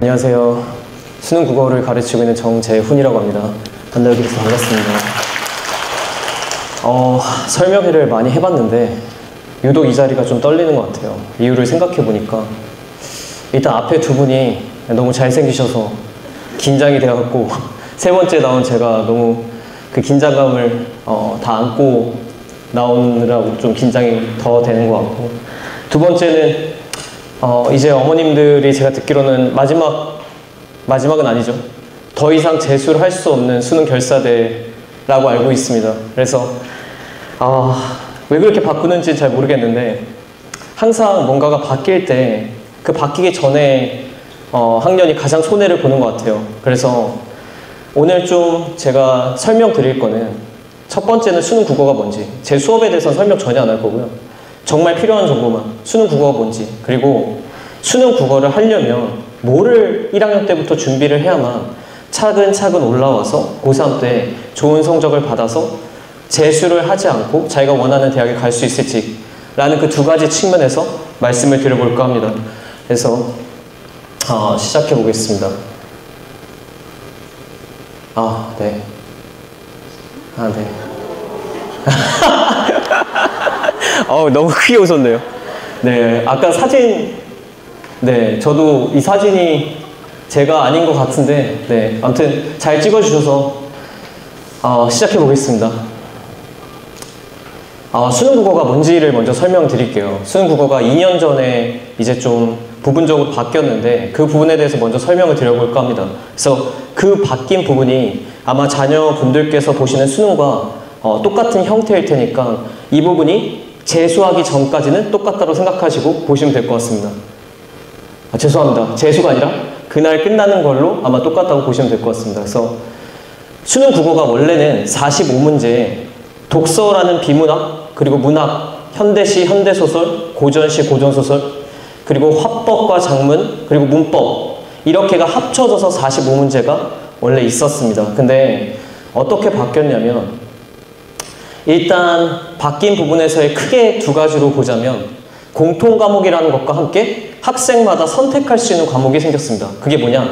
안녕하세요. 수능 국어를 가르치고 있는 정재훈이라고 합니다. 만나 뵙게 돼서 반갑습니다. 설명회를 많이 해봤는데 유독 이 자리가 좀 떨리는 것 같아요. 이유를 생각해보니까 일단 앞에 두 분이 너무 잘생기셔서 긴장이 돼갖고 세 번째 나온 제가 너무 그 긴장감을 다 안고 나오느라고 좀 긴장이 더 되는 것 같고, 두 번째는 이제 어머님들이 제가 듣기로는 마지막은 아니죠. 더 이상 재수를 할 수 없는 수능 결사대라고 알고 있습니다. 그래서 왜 그렇게 바꾸는지 잘 모르겠는데 항상 뭔가가 바뀔 때 그 바뀌기 전에 학년이 가장 손해를 보는 것 같아요. 그래서 오늘 좀 제가 설명드릴 거는, 첫 번째는 수능 국어가 뭔지, 제 수업에 대해서는 설명 전혀 안 할 거고요. 정말 필요한 정보만, 수능 국어가 뭔지, 그리고 수능 국어를 하려면 뭐를 1학년 때부터 준비를 해야만 차근차근 올라와서 고3 때 좋은 성적을 받아서 재수를 하지 않고 자기가 원하는 대학에 갈 수 있을지 라는 그 두 가지 측면에서 말씀을 드려볼까 합니다. 그래서 시작해 보겠습니다. 네. 너무 크게 웃었네요. 네, 아까 사진, 네, 저도 이 사진이 제가 아닌 것 같은데, 네, 아무튼 잘 찍어주셔서 시작해 보겠습니다. 수능 국어가 뭔지를 먼저 설명드릴게요. 수능 국어가 2년 전에 이제 좀 부분적으로 바뀌었는데 그 부분에 대해서 먼저 설명을 드려볼까 합니다. 그래서 그 바뀐 부분이 아마 자녀분들께서 보시는 수능과 똑같은 형태일 테니까 이 부분이 재수하기 전까지는 똑같다고 생각하시고 보시면 될 것 같습니다. 죄송합니다. 재수가 아니라 그날 끝나는 걸로 아마 똑같다고 보시면 될 것 같습니다. 그래서 수능 국어가 원래는 45문제, 독서라는 비문학, 그리고 문학, 현대시, 현대소설, 고전시, 고전소설, 그리고 화법과 작문, 그리고 문법, 이렇게가 합쳐져서 45문제가 원래 있었습니다. 근데 어떻게 바뀌었냐면, 일단 바뀐 부분에서의 크게 두 가지로 보자면 공통과목이라는 것과 함께 학생마다 선택할 수 있는 과목이 생겼습니다. 그게 뭐냐?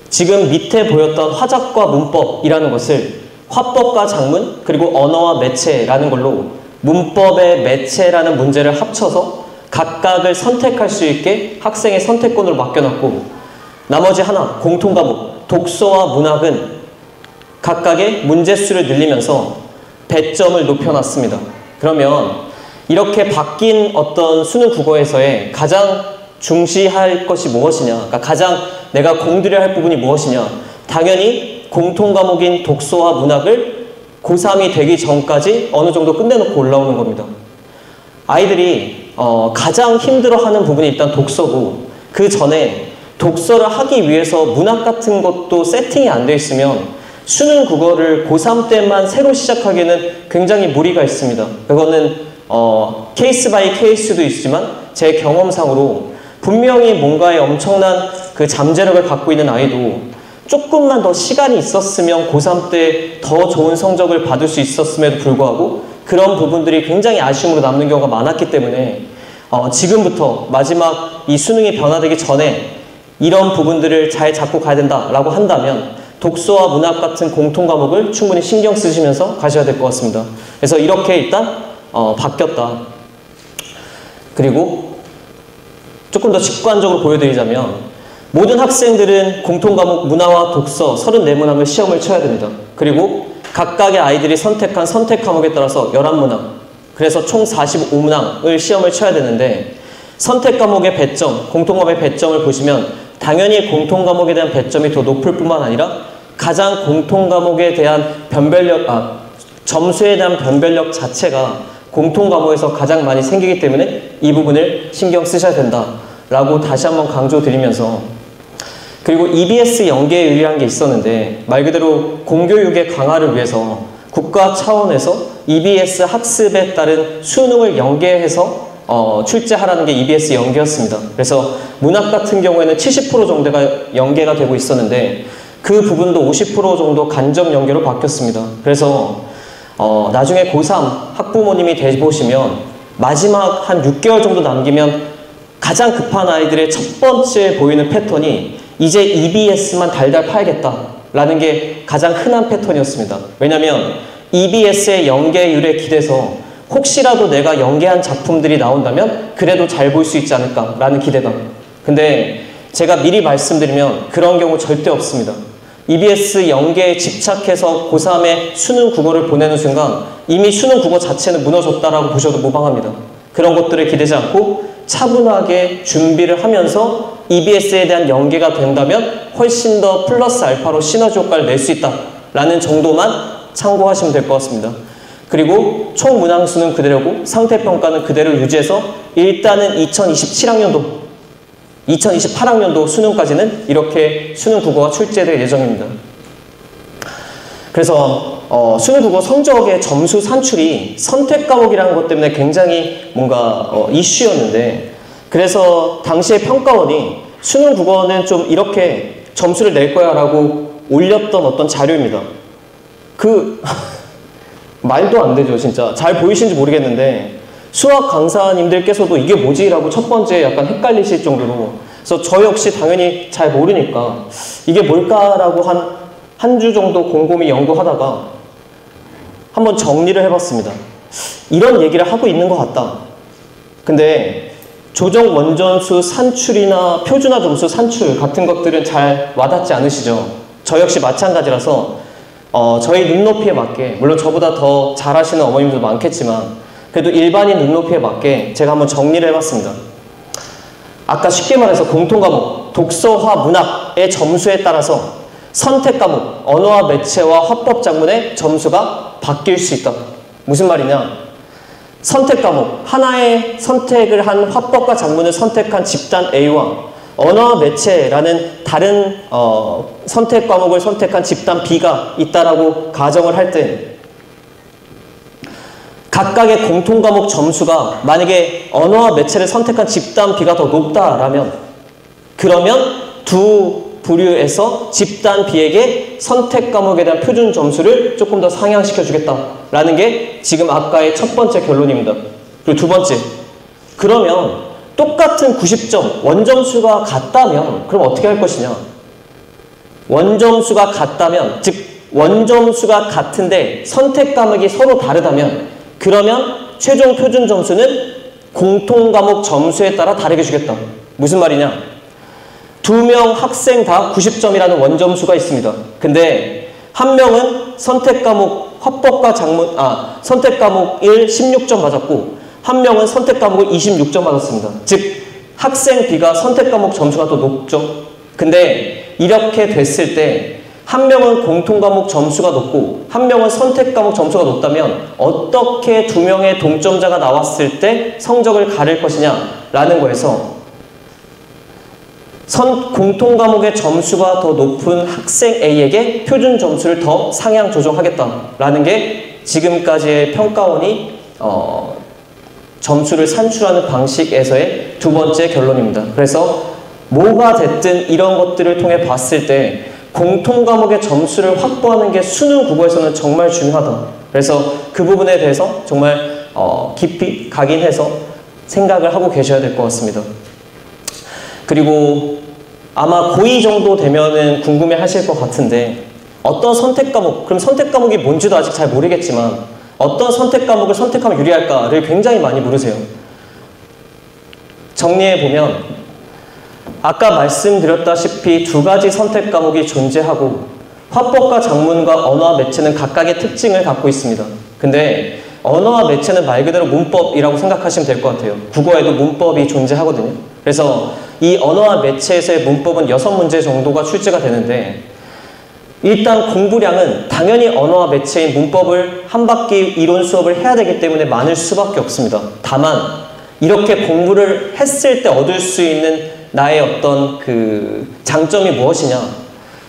지금 밑에 보였던 화작과 문법이라는 것을 화법과 작문, 그리고 언어와 매체라는 걸로 문법의 매체라는 문제를 합쳐서 각각을 선택할 수 있게 학생의 선택권으로 맡겨놨고, 나머지 하나, 공통과목, 독서와 문학은 각각의 문제수를 늘리면서 배점을 높여놨습니다. 그러면 이렇게 바뀐 어떤 수능 국어에서의 가장 중시할 것이 무엇이냐, 그러니까 가장 내가 공들여야 할 부분이 무엇이냐, 당연히 공통과목인 독서와 문학을 고3이 되기 전까지 어느 정도 끝내놓고 올라오는 겁니다. 아이들이 가장 힘들어하는 부분이 일단 독서고, 그 전에 독서를 하기 위해서 문학 같은 것도 세팅이 안 돼 있으면 수능 국어를 고3 때만 새로 시작하기에는 굉장히 무리가 있습니다. 그거는 케이스 바이 케이스도 있지만 제 경험상으로 분명히 뭔가에 엄청난 그 잠재력을 갖고 있는 아이도 조금만 더 시간이 있었으면 고3 때 더 좋은 성적을 받을 수 있었음에도 불구하고 그런 부분들이 굉장히 아쉬움으로 남는 경우가 많았기 때문에 지금부터 마지막 이 수능이 변화되기 전에 이런 부분들을 잘 잡고 가야 된다라고 한다면 독서와 문학 같은 공통과목을 충분히 신경 쓰시면서 가셔야 될 것 같습니다. 그래서 이렇게 일단 바뀌었다. 그리고 조금 더 직관적으로 보여드리자면 모든 학생들은 공통과목 문화와 독서 34문항을 시험을 쳐야 됩니다. 그리고 각각의 아이들이 선택한 선택 과목에 따라서 11문항, 그래서 총 45문항을 시험을 쳐야 되는데, 선택 과목의 배점, 공통과목의 배점을 보시면 당연히 공통과목에 대한 배점이 더 높을 뿐만 아니라 가장 공통과목에 대한 점수에 대한 변별력 자체가 공통과목에서 가장 많이 생기기 때문에 이 부분을 신경 쓰셔야 된다라고 다시 한번 강조드리면서, 그리고 EBS 연계율이라는 게 있었는데 말 그대로 공교육의 강화를 위해서 국가 차원에서 EBS 학습에 따른 수능을 연계해서 출제하라는 게 EBS 연계였습니다. 그래서 문학 같은 경우에는 70% 정도가 연계가 되고 있었는데 그 부분도 50% 정도 간접 연계로 바뀌었습니다. 그래서 나중에 고3 학부모님이 돼보시면 마지막 한 6개월 정도 남기면 가장 급한 아이들의 첫 번째 보이는 패턴이 이제 EBS만 달달 파야겠다라는 게 가장 흔한 패턴이었습니다. 왜냐하면 EBS의 연계율에 기대서 혹시라도 내가 연계한 작품들이 나온다면 그래도 잘 볼 수 있지 않을까라는 기대감. 근데 제가 미리 말씀드리면 그런 경우 절대 없습니다. EBS 연계에 집착해서 고3의 수능 국어를 보내는 순간 이미 수능 국어 자체는 무너졌다라고 보셔도 무방합니다. 그런 것들을 기대지 않고 차분하게 준비를 하면서 EBS에 대한 연계가 된다면 훨씬 더 플러스 알파로 시너지 효과를 낼 수 있다라는 정도만 참고하시면 될 것 같습니다. 그리고 총 문항수는 그대로고 상태평가는 그대로 유지해서 일단은 2027학년도 2028학년도 수능까지는 이렇게 수능 국어가 출제될 예정입니다. 그래서 수능 국어 성적의 점수 산출이 선택 과목이라는 것 때문에 굉장히 뭔가 이슈였는데, 그래서 당시에 평가원이 수능 국어는 좀 이렇게 점수를 낼 거야 라고 올렸던 어떤 자료입니다. 말도 안 되죠, 진짜. 잘 보이시는지 모르겠는데 수학 강사님들께서도 이게 뭐지? 라고 첫 번째 약간 헷갈리실 정도로, 그래서 저 역시 당연히 잘 모르니까 이게 뭘까라고 한 주 정도 곰곰이 연구하다가 한번 정리를 해봤습니다. 이런 얘기를 하고 있는 것 같다. 근데 조정 원점수 산출이나 표준화 점수 산출 같은 것들은 잘 와닿지 않으시죠? 저 역시 마찬가지라서 저희 눈높이에 맞게, 물론 저보다 더 잘하시는 어머님도 많겠지만 그래도 일반인 눈높이에 맞게 제가 한번 정리를 해봤습니다. 아까 쉽게 말해서 공통과목, 독서화, 문학의 점수에 따라서 선택 과목, 언어와 매체와 화법 작문의 점수가 바뀔 수 있다. 무슨 말이냐? 선택 과목, 하나의 선택을 한 화법과 작문을 선택한 집단 A와 언어와 매체라는 다른 선택 과목을 선택한 집단 B가 있다라고 가정을 할 때 각각의 공통 과목 점수가 만약에 언어와 매체를 선택한 집단 B가 더 높다라면, 그러면 두 부류에서 집단 B에게 선택 과목에 대한 표준 점수를 조금 더 상향시켜 주겠다라는 게 지금 아까의 첫 번째 결론입니다. 그리고 두 번째, 그러면 똑같은 90점, 원점수가 같다면 그럼 어떻게 할 것이냐? 원점수가 같다면, 즉 원점수가 같은데 선택 과목이 서로 다르다면 그러면 최종 표준 점수는 공통 과목 점수에 따라 다르게 주겠다. 무슨 말이냐? 두 명 학생 다 90점이라는 원점수가 있습니다. 근데 한 명은 선택 과목 화법과 작문, 선택 과목 1 16점 맞았고 한 명은 선택 과목을 26점 받았습니다. 즉 학생 B가 선택 과목 점수가 더 높죠. 근데 이렇게 됐을 때 한 명은 공통 과목 점수가 높고 한 명은 선택 과목 점수가 높다면 어떻게 두 명의 동점자가 나왔을 때 성적을 가릴 것이냐라는 거에서 공통 과목의 점수가 더 높은 학생 A에게 표준 점수를 더 상향 조정하겠다라는 게 지금까지의 평가원이 점수를 산출하는 방식에서의 두 번째 결론입니다. 그래서 뭐가 됐든 이런 것들을 통해 봤을 때 공통 과목의 점수를 확보하는 게 수능 국어에서는 정말 중요하다. 그래서 그 부분에 대해서 정말 깊이 각인해서 생각을 하고 계셔야 될 것 같습니다. 그리고 아마 고2 정도 되면은 궁금해 하실 것 같은데 어떤 선택 과목, 그럼 선택 과목이 뭔지도 아직 잘 모르겠지만 어떤 선택 과목을 선택하면 유리할까를 굉장히 많이 물으세요. 정리해보면 아까 말씀드렸다시피 두 가지 선택 과목이 존재하고 화법과 작문과 언어와 매체는 각각의 특징을 갖고 있습니다. 근데 언어와 매체는 말 그대로 문법이라고 생각하시면 될 것 같아요. 국어에도 문법이 존재하거든요. 그래서 이 언어와 매체에서의 문법은 6문제 정도가 출제가 되는데 일단 공부량은 당연히 언어와 매체인 문법을 한 바퀴 이론 수업을 해야 되기 때문에 많을 수밖에 없습니다. 다만 이렇게 공부를 했을 때 얻을 수 있는 나의 어떤 그 장점이 무엇이냐?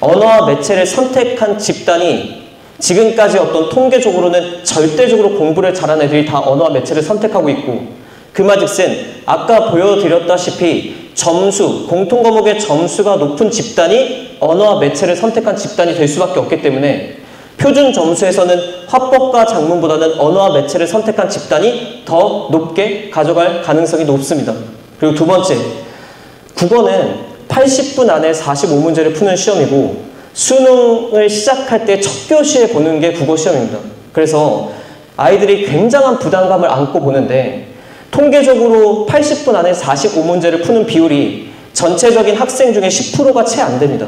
언어와 매체를 선택한 집단이 지금까지 어떤 통계적으로는 절대적으로 공부를 잘하는 애들이 다 언어와 매체를 선택하고 있고, 그마즉슨 아까 보여드렸다시피 점수, 공통 과목의 점수가 높은 집단이 언어와 매체를 선택한 집단이 될 수밖에 없기 때문에 표준 점수에서는 화법과 작문보다는 언어와 매체를 선택한 집단이 더 높게 가져갈 가능성이 높습니다. 그리고 두 번째, 국어는 80분 안에 45문제를 푸는 시험이고 수능을 시작할 때 첫 교시에 보는 게 국어 시험입니다. 그래서 아이들이 굉장한 부담감을 안고 보는데 통계적으로 80분 안에 45문제를 푸는 비율이 전체적인 학생 중에 10%가 채 안 됩니다.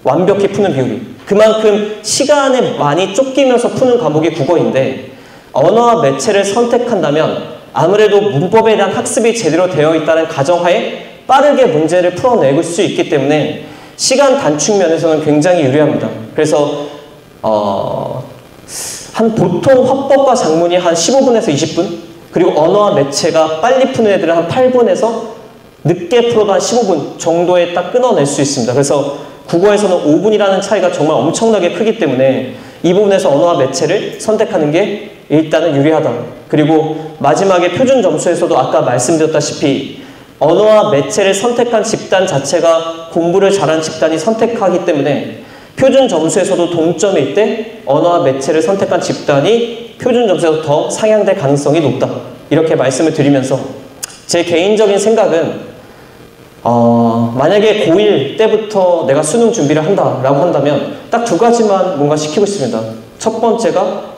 완벽히 푸는 비율이. 그만큼 시간에 많이 쫓기면서 푸는 과목이 국어인데 언어와 매체를 선택한다면 아무래도 문법에 대한 학습이 제대로 되어 있다는 가정하에 빠르게 문제를 풀어낼 수 있기 때문에 시간 단축 면에서는 굉장히 유리합니다. 그래서 한 보통 화법과 작문이 한 15분에서 20분, 그리고 언어와 매체가 빨리 푸는 애들은 한 8분에서 늦게 풀어도 한 15분 정도에 딱 끊어낼 수 있습니다. 그래서 국어에서는 5분이라는 차이가 정말 엄청나게 크기 때문에 이 부분에서 언어와 매체를 선택하는 게 일단은 유리하다. 그리고 마지막에 표준 점수에서도 아까 말씀드렸다시피 언어와 매체를 선택한 집단 자체가 공부를 잘한 집단이 선택하기 때문에 표준 점수에서도 동점일 때 언어와 매체를 선택한 집단이 표준 점수에서 더 상향될 가능성이 높다. 이렇게 말씀을 드리면서 제 개인적인 생각은 만약에 고1 때부터 내가 수능 준비를 한다라고 한다면 딱 두 가지만 뭔가 시키고 있습니다. 첫 번째가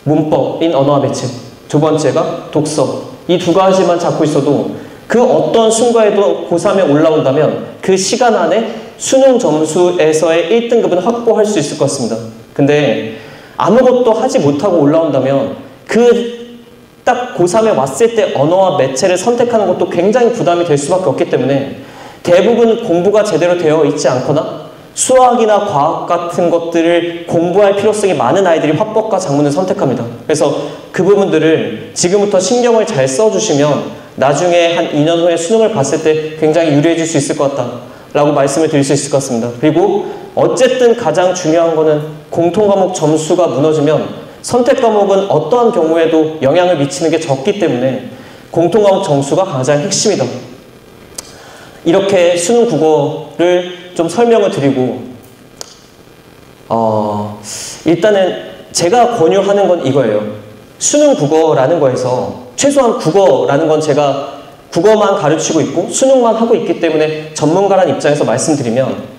문법인 언어와 매체, 두 번째가 독서. 이 두 가지만 잡고 있어도 그 어떤 순간에도 고3에 올라온다면 그 시간 안에 수능 점수에서의 1등급은 확보할 수 있을 것 같습니다. 근데 아무것도 하지 못하고 올라온다면 딱 고3에 왔을 때 언어와 매체를 선택하는 것도 굉장히 부담이 될 수밖에 없기 때문에 대부분 공부가 제대로 되어 있지 않거나 수학이나 과학 같은 것들을 공부할 필요성이 많은 아이들이 화법과 작문을 선택합니다. 그래서 그 부분들을 지금부터 신경을 잘 써주시면 나중에 한 2년 후에 수능을 봤을 때 굉장히 유리해질 수 있을 것 같다라고 말씀을 드릴 수 있을 것 같습니다. 그리고 어쨌든 가장 중요한 거는 공통과목 점수가 무너지면 선택 과목은 어떠한 경우에도 영향을 미치는 게 적기 때문에 공통과목 점수가 가장 핵심이다. 이렇게 수능 국어를 좀 설명을 드리고 일단은 제가 권유하는 건 이거예요. 수능 국어라는 거에서 최소한 국어라는 건 제가 국어만 가르치고 있고 수능만 하고 있기 때문에 전문가라는 입장에서 말씀드리면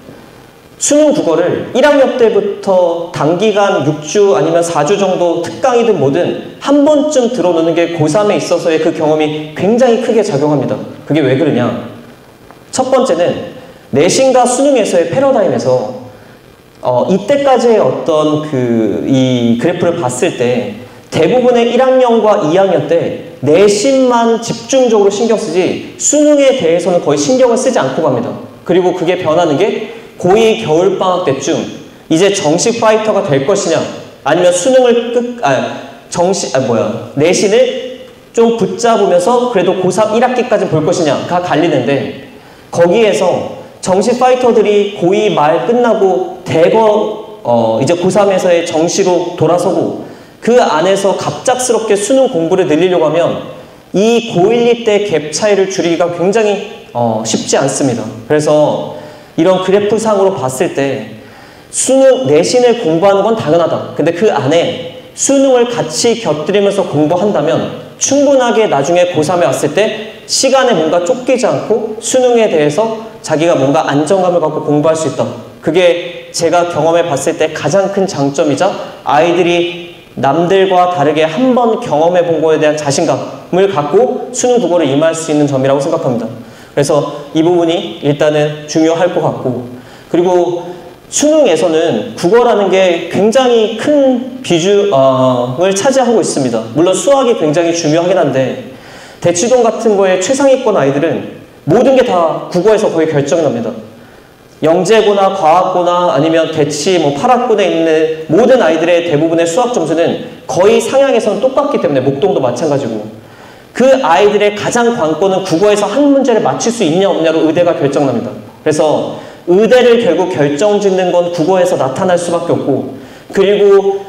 수능 국어를 1학년 때부터 단기간 6주 아니면 4주 정도 특강이든 뭐든 한 번쯤 들어놓는 게 고3에 있어서의 그 경험이 굉장히 크게 작용합니다. 그게 왜 그러냐? 첫 번째는 내신과 수능에서의 패러다임에서 이때까지의 어떤 이 그래프를 봤을 때 대부분의 1학년과 2학년 때 내신만 집중적으로 신경 쓰지 수능에 대해서는 거의 신경을 쓰지 않고 갑니다. 그리고 그게 변하는 게 고2 겨울방학 때쯤 이제 정식 파이터가 될 것이냐 아니면 수능을 내신을 좀 붙잡으면서 그래도 고3 1학기까지 볼 것이냐가 갈리는데 거기에서 정식 파이터들이 고2 말 끝나고 대거 이제 고3에서의 정시로 돌아서고 그 안에서 갑작스럽게 수능 공부를 늘리려고 하면 이 고1, 2 때 갭 차이를 줄이기가 굉장히 쉽지 않습니다. 그래서 이런 그래프상으로 봤을 때 수능 내신을 공부하는 건 당연하다. 근데 그 안에 수능을 같이 곁들이면서 공부한다면 충분하게 나중에 고3에 왔을 때 시간에 뭔가 쫓기지 않고 수능에 대해서 자기가 뭔가 안정감을 갖고 공부할 수 있다. 그게 제가 경험해 봤을 때 가장 큰 장점이자 아이들이 남들과 다르게 한 번 경험해 본 거에 대한 자신감을 갖고 수능 국어를 임할 수 있는 점이라고 생각합니다. 그래서 이 부분이 일단은 중요할 것 같고, 그리고 수능에서는 국어라는 게 굉장히 큰 비중을 차지하고 있습니다. 물론 수학이 굉장히 중요하긴 한데 대치동 같은 거에 최상위권 아이들은 모든 게 다 국어에서 거의 결정이 납니다. 영재고나 과학고나 아니면 대치 8학군에 있는 모든 아이들의 대부분의 수학 점수는 거의 상향에서는 똑같기 때문에 목동도 마찬가지고 그 아이들의 가장 관건은 국어에서 한 문제를 맞출 수 있냐 없냐로 의대가 결정납니다. 그래서 의대를 결국 결정짓는 건 국어에서 나타날 수밖에 없고, 그리고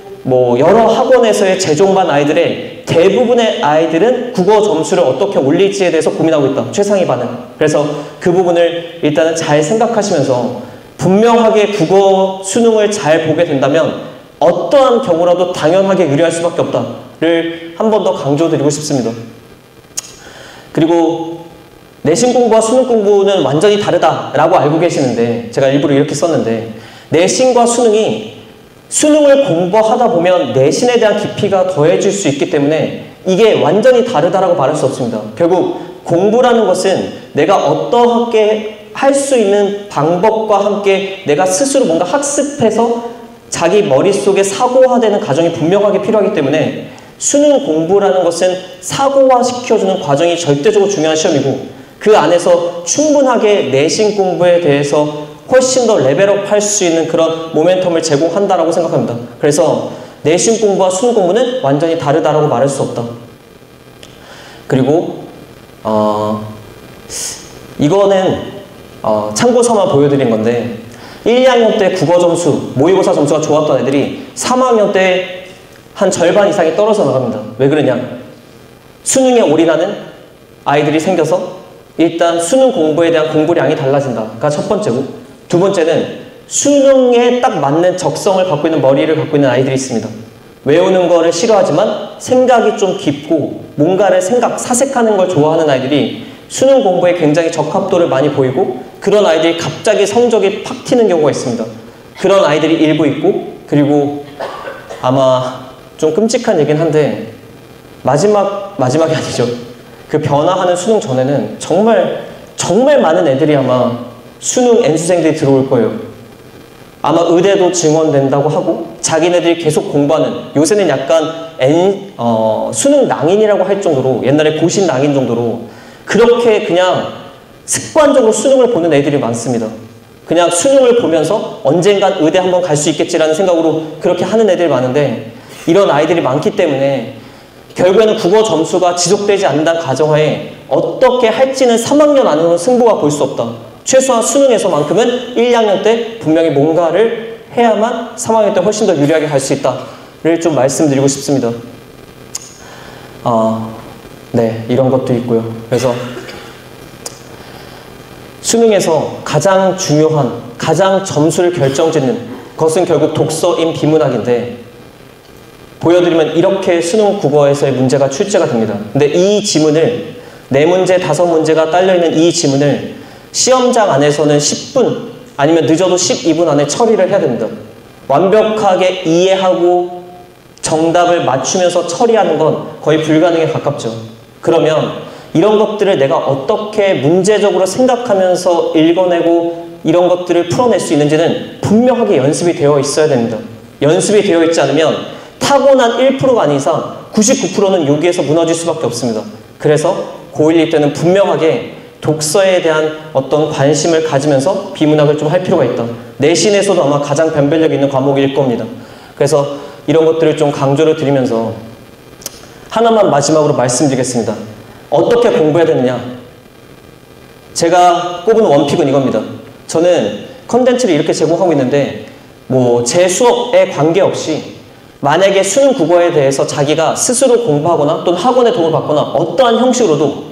여러 학원에서의 재종반 아이들의 대부분의 아이들은 국어 점수를 어떻게 올릴지에 대해서 고민하고 있다. 최상위 반은. 그래서 그 부분을 일단은 잘 생각하시면서 분명하게 국어 수능을 잘 보게 된다면 어떠한 경우라도 당연하게 유리할 수밖에 없다를 한 번 더 강조드리고 싶습니다. 그리고 내신 공부와 수능 공부는 완전히 다르다라고 알고 계시는데 제가 일부러 이렇게 썼는데 내신과 수능이 수능을 공부하다 보면 내신에 대한 깊이가 더해질 수 있기 때문에 이게 완전히 다르다라고 말할 수 없습니다. 결국 공부라는 것은 내가 어떠하게 할 수 있는 방법과 함께 내가 스스로 뭔가 학습해서 자기 머릿속에 사고화되는 과정이 분명하게 필요하기 때문에 수능 공부라는 것은 사고화시켜주는 과정이 절대적으로 중요한 시험이고 그 안에서 충분하게 내신 공부에 대해서 훨씬 더 레벨업 할 수 있는 그런 모멘텀을 제공한다라고 생각합니다. 그래서 내신 공부와 수능 공부는 완전히 다르다라고 말할 수 없다. 그리고 이거는 참고서만 보여드린 건데 1, 2학년 때 국어 점수, 모의고사 점수가 좋았던 애들이 3학년 때 한 절반 이상이 떨어져 나갑니다. 왜 그러냐? 수능에 올인하는 아이들이 생겨서 일단 수능 공부에 대한 공부량이 달라진다가 첫 번째고 두 번째는 수능에 딱 맞는 적성을 갖고 있는 머리를 갖고 있는 아이들이 있습니다. 외우는 거를 싫어하지만 생각이 좀 깊고 뭔가를 사색하는 걸 좋아하는 아이들이 수능 공부에 굉장히 적합도를 많이 보이고 그런 아이들이 갑자기 성적이 팍 튀는 경우가 있습니다. 그런 아이들이 일부 있고 그리고 아마 좀 끔찍한 얘기긴 한데 마지막이 아니죠. 그 변화하는 수능 전에는 정말 많은 애들이 아마 수능 N수생들이 들어올 거예요. 아마 의대도 증원된다고 하고 자기네들이 계속 공부하는 요새는 약간 수능 낭인이라고 할 정도로 옛날에 고신 낭인 정도로 그렇게 그냥 습관적으로 수능을 보는 애들이 많습니다. 그냥 수능을 보면서 언젠간 의대 한번 갈 수 있겠지라는 생각으로 그렇게 하는 애들이 많은데 이런 아이들이 많기 때문에 결국에는 국어 점수가 지속되지 않는다는 가정하에 어떻게 할지는 3학년 안으로는 승부가 볼 수 없다. 최소한 수능에서만큼은 1, 2학년 때 분명히 뭔가를 해야만 3학년 때 훨씬 더 유리하게 갈 수 있다를 좀 말씀드리고 싶습니다. 네, 이런 것도 있고요. 그래서 수능에서 가장 중요한, 가장 점수를 결정짓는 것은 결국 독서인 비문학인데 보여드리면 이렇게 수능 국어에서의 문제가 출제가 됩니다. 근데 이 지문을 4문제, 5문제가 딸려있는 이 지문을 시험장 안에서는 10분 아니면 늦어도 12분 안에 처리를 해야 됩니다. 완벽하게 이해하고 정답을 맞추면서 처리하는 건 거의 불가능에 가깝죠. 그러면 이런 것들을 내가 어떻게 문제적으로 생각하면서 읽어내고 이런 것들을 풀어낼 수 있는지는 분명하게 연습이 되어 있어야 됩니다. 연습이 되어 있지 않으면 타고난 1%가 아닌 이상 99%는 여기에서 무너질 수밖에 없습니다. 그래서 고1, 2 때는 분명하게 독서에 대한 어떤 관심을 가지면서 비문학을 좀 할 필요가 있다. 내신에서도 아마 가장 변별력 있는 과목일 겁니다. 그래서 이런 것들을 좀 강조를 드리면서 하나만 마지막으로 말씀드리겠습니다. 어떻게 공부해야 되느냐? 제가 꼽은 원픽은 이겁니다. 저는 컨텐츠를 이렇게 제공하고 있는데 제 수업에 관계없이 만약에 수능 국어에 대해서 자기가 스스로 공부하거나 또는 학원의 도움을 받거나 어떠한 형식으로도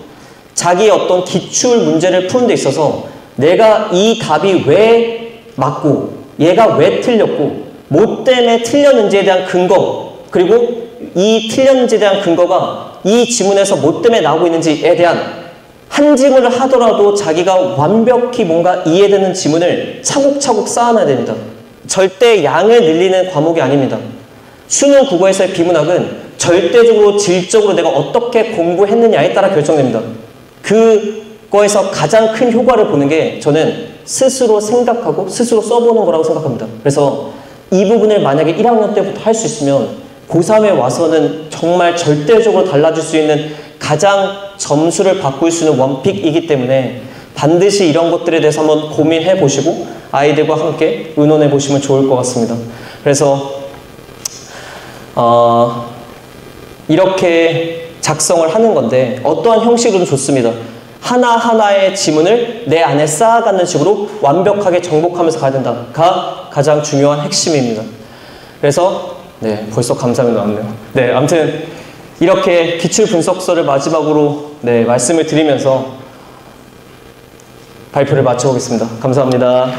자기의 어떤 기출 문제를 푸는 데 있어서 내가 이 답이 왜 맞고 얘가 왜 틀렸고 뭐 때문에 틀렸는지에 대한 근거 그리고 이 틀렸는지에 대한 근거가 이 지문에서 뭐 때문에 나오고 있는지에 대한 한 지문을 하더라도 자기가 완벽히 뭔가 이해되는 지문을 차곡차곡 쌓아놔야 됩니다. 절대 양을 늘리는 과목이 아닙니다. 수능 국어에서의 비문학은 절대적으로 질적으로 내가 어떻게 공부했느냐에 따라 결정됩니다. 그거에서 가장 큰 효과를 보는 게 저는 스스로 생각하고 스스로 써보는 거라고 생각합니다. 그래서 이 부분을 만약에 1학년 때부터 할 수 있으면 고3에 와서는 정말 절대적으로 달라질 수 있는 가장 점수를 바꿀 수 있는 원픽이기 때문에 반드시 이런 것들에 대해서 한번 고민해 보시고 아이들과 함께 의논해 보시면 좋을 것 같습니다. 그래서 이렇게 작성을 하는 건데 어떠한 형식으로도 좋습니다. 하나하나의 지문을 내 안에 쌓아가는 식으로 완벽하게 정복하면서 가야 된다가 가장 중요한 핵심입니다. 그래서 벌써 감사함이 나왔네요. 아무튼 이렇게 기출분석서를 마지막으로 말씀을 드리면서 발표를 마쳐보겠습니다. 감사합니다.